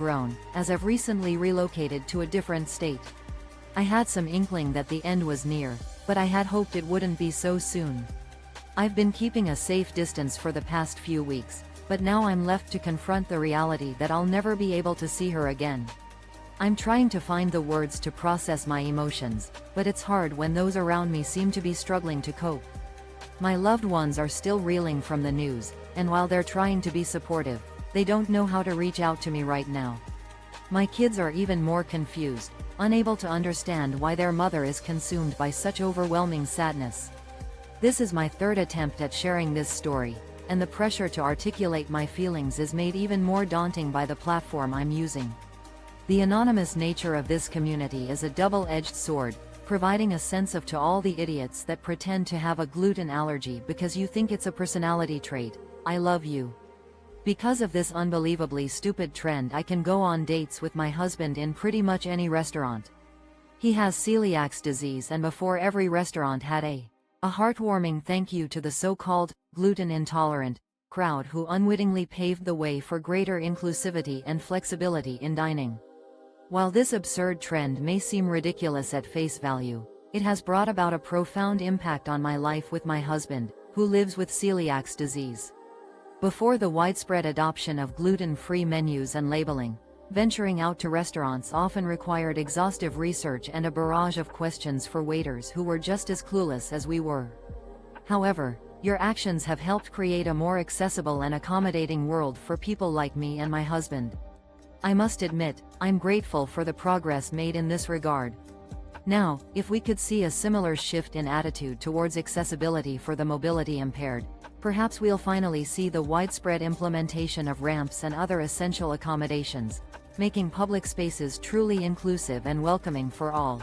grown, as I've recently relocated to a different state. I had some inkling that the end was near, but I had hoped it wouldn't be so soon. I've been keeping a safe distance for the past few weeks, but now I'm left to confront the reality that I'll never be able to see her again. I'm trying to find the words to process my emotions, but it's hard when those around me seem to be struggling to cope. My loved ones are still reeling from the news, and while they're trying to be supportive, they don't know how to reach out to me right now. My kids are even more confused, unable to understand why their mother is consumed by such overwhelming sadness. This is my third attempt at sharing this story, and the pressure to articulate my feelings is made even more daunting by the platform I'm using. The anonymous nature of this community is a double-edged sword, providing a sense of to all the idiots that pretend to have a gluten allergy because you think it's a personality trait, I love you. Because of this unbelievably stupid trend, I can go on dates with my husband in pretty much any restaurant. He has celiac disease, and before every restaurant had a heartwarming thank you to the so-called gluten-intolerant crowd who unwittingly paved the way for greater inclusivity and flexibility in dining. While this absurd trend may seem ridiculous at face value, it has brought about a profound impact on my life with my husband, who lives with celiac disease. Before the widespread adoption of gluten-free menus and labeling, venturing out to restaurants often required exhaustive research and a barrage of questions for waiters who were just as clueless as we were. However, your actions have helped create a more accessible and accommodating world for people like me and my husband. I must admit, I'm grateful for the progress made in this regard. Now, if we could see a similar shift in attitude towards accessibility for the mobility impaired, perhaps we'll finally see the widespread implementation of ramps and other essential accommodations, making public spaces truly inclusive and welcoming for all.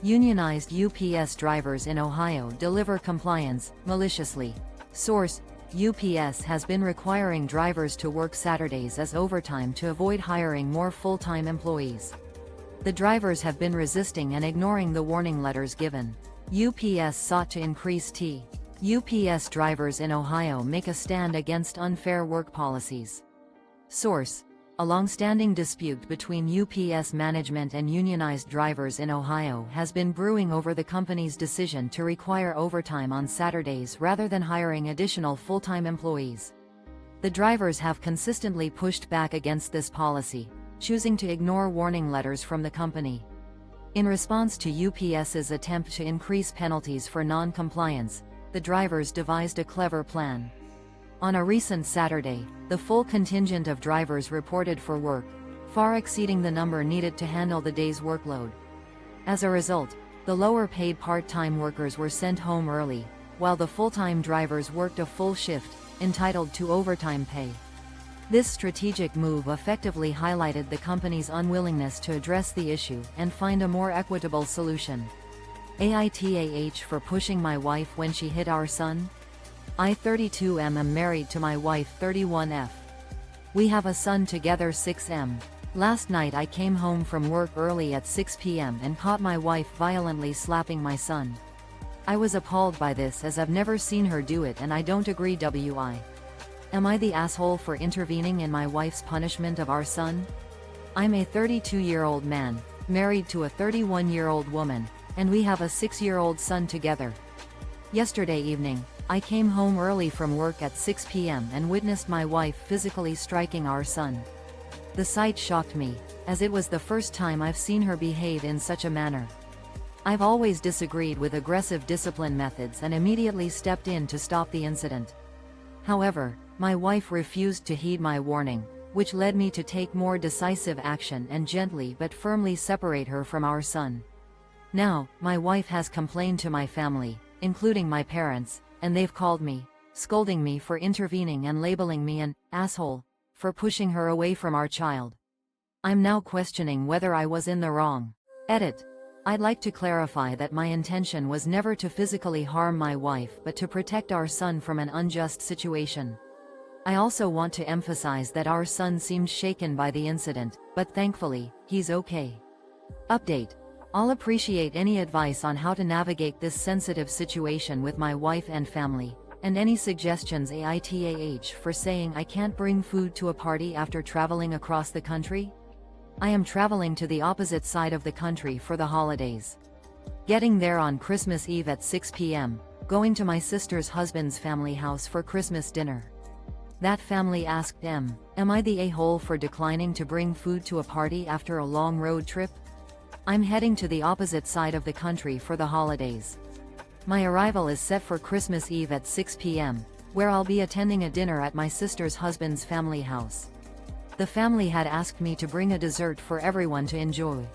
Unionized UPS drivers in Ohio deliver compliance maliciously. Source: UPS has been requiring drivers to work Saturdays as overtime to avoid hiring more full-time employees. The drivers have been resisting and ignoring the warning letters given. UPS sought to increase UPS drivers in Ohio make a stand against unfair work policies. Source: a long-standing dispute between UPS management and unionized drivers in Ohio has been brewing over the company's decision to require overtime on Saturdays rather than hiring additional full-time employees. The drivers have consistently pushed back against this policy, choosing to ignore warning letters from the company. In response to UPS's attempt to increase penalties for non-compliance, the drivers devised a clever plan. On a recent Saturday, the full contingent of drivers reported for work, far exceeding the number needed to handle the day's workload. As a result, the lower-paid part-time workers were sent home early, while the full-time drivers worked a full shift, entitled to overtime pay. This strategic move effectively highlighted the company's unwillingness to address the issue and find a more equitable solution. AITA for pushing my wife when she hit our son? I 32M am married to my wife 31F. We have a son together 6M. Last night I came home from work early at 6 p.m. and caught my wife violently slapping my son. I was appalled by this as I've never seen her do it, and I don't agree. Am I the asshole for intervening in my wife's punishment of our son? I'm a 32-year-old man, married to a 31-year-old woman, and we have a 6-year-old son together. Yesterday evening, I came home early from work at 6 p.m. and witnessed my wife physically striking our son. The sight shocked me, as it was the first time I've seen her behave in such a manner. I've always disagreed with aggressive discipline methods and immediately stepped in to stop the incident. However, my wife refused to heed my warning, which led me to take more decisive action and gently but firmly separate her from our son. Now, my wife has complained to my family, including my parents, and they've called me, scolding me for intervening and labeling me an asshole for pushing her away from our child. I'm now questioning whether I was in the wrong. Edit. I'd like to clarify that my intention was never to physically harm my wife but to protect our son from an unjust situation. I also want to emphasize that our son seemed shaken by the incident, but thankfully, he's okay. Update. I'll appreciate any advice on how to navigate this sensitive situation with my wife and family, and any suggestions AITA for saying I can't bring food to a party after traveling across the country. I am traveling to the opposite side of the country for the holidays. Getting there on Christmas Eve at 6 p.m., going to my sister's husband's family house for Christmas dinner. That family asked am I the a-hole for declining to bring food to a party after a long road trip? I'm heading to the opposite side of the country for the holidays. My arrival is set for Christmas Eve at 6 p.m., where I'll be attending a dinner at my sister's husband's family house. The family had asked me to bring a dessert for everyone to enjoy.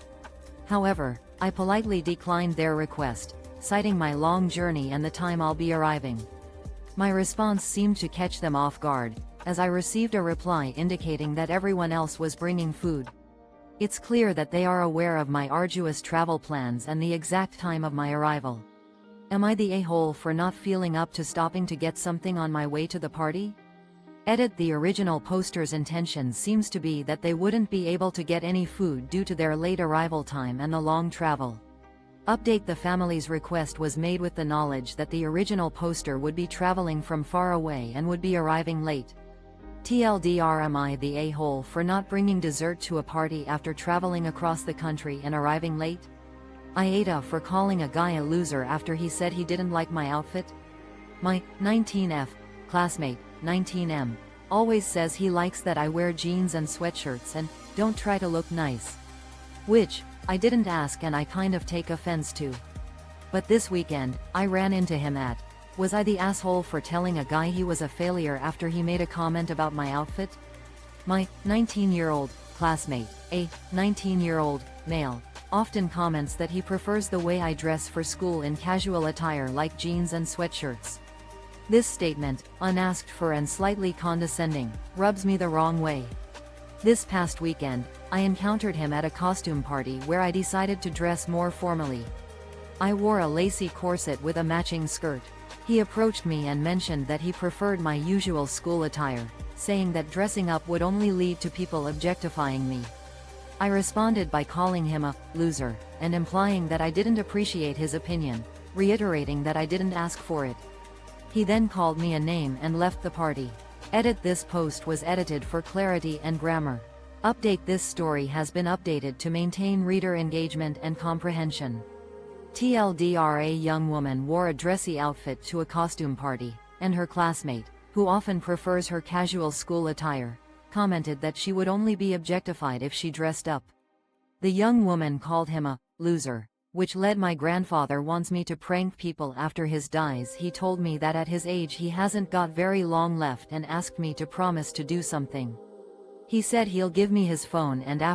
However, I politely declined their request, citing my long journey and the time I'll be arriving. My response seemed to catch them off guard, as I received a reply indicating that everyone else was bringing food. It's clear that they are aware of my arduous travel plans and the exact time of my arrival. Am I the a-hole for not feeling up to stopping to get something on my way to the party? Edit. The original poster's intention seems to be that they wouldn't be able to get any food due to their late arrival time and the long travel. Update. The family's request was made with the knowledge that the original poster would be traveling from far away and would be arriving late. TLDR. Am I the a-hole for not bringing dessert to a party after traveling across the country and arriving late? AITA. For calling a guy a loser after he said he didn't like my outfit? My 19F classmate, 19M, always says he likes that I wear jeans and sweatshirts and don't try to look nice. Which I didn't ask and I kind of take offense to. But this weekend, I ran into him at. Was I the asshole for telling a guy he was a failure after he made a comment about my outfit? My 19-year-old classmate, a 19-year-old male, often comments that he prefers the way I dress for school in casual attire like jeans and sweatshirts. This statement, unasked for and slightly condescending, rubs me the wrong way. This past weekend, I encountered him at a costume party where I decided to dress more formally. I wore a lacy corset with a matching skirt. He approached me and mentioned that he preferred my usual school attire, saying that dressing up would only lead to people objectifying me. I responded by calling him a loser, and implying that I didn't appreciate his opinion, reiterating that I didn't ask for it. He then called me a name and left the party. Edit. This post was edited for clarity and grammar. Update. This story has been updated to maintain reader engagement and comprehension. TLDR. A young woman wore a dressy outfit to a costume party, and her classmate, who often prefers her casual school attire, commented that she would only be objectified if she dressed up. The young woman called him a loser, which led. My grandfather wants me to prank people after his dies. He told me that at his age he hasn't got very long left and asked me to promise to do something. He said he'll give me his phone and after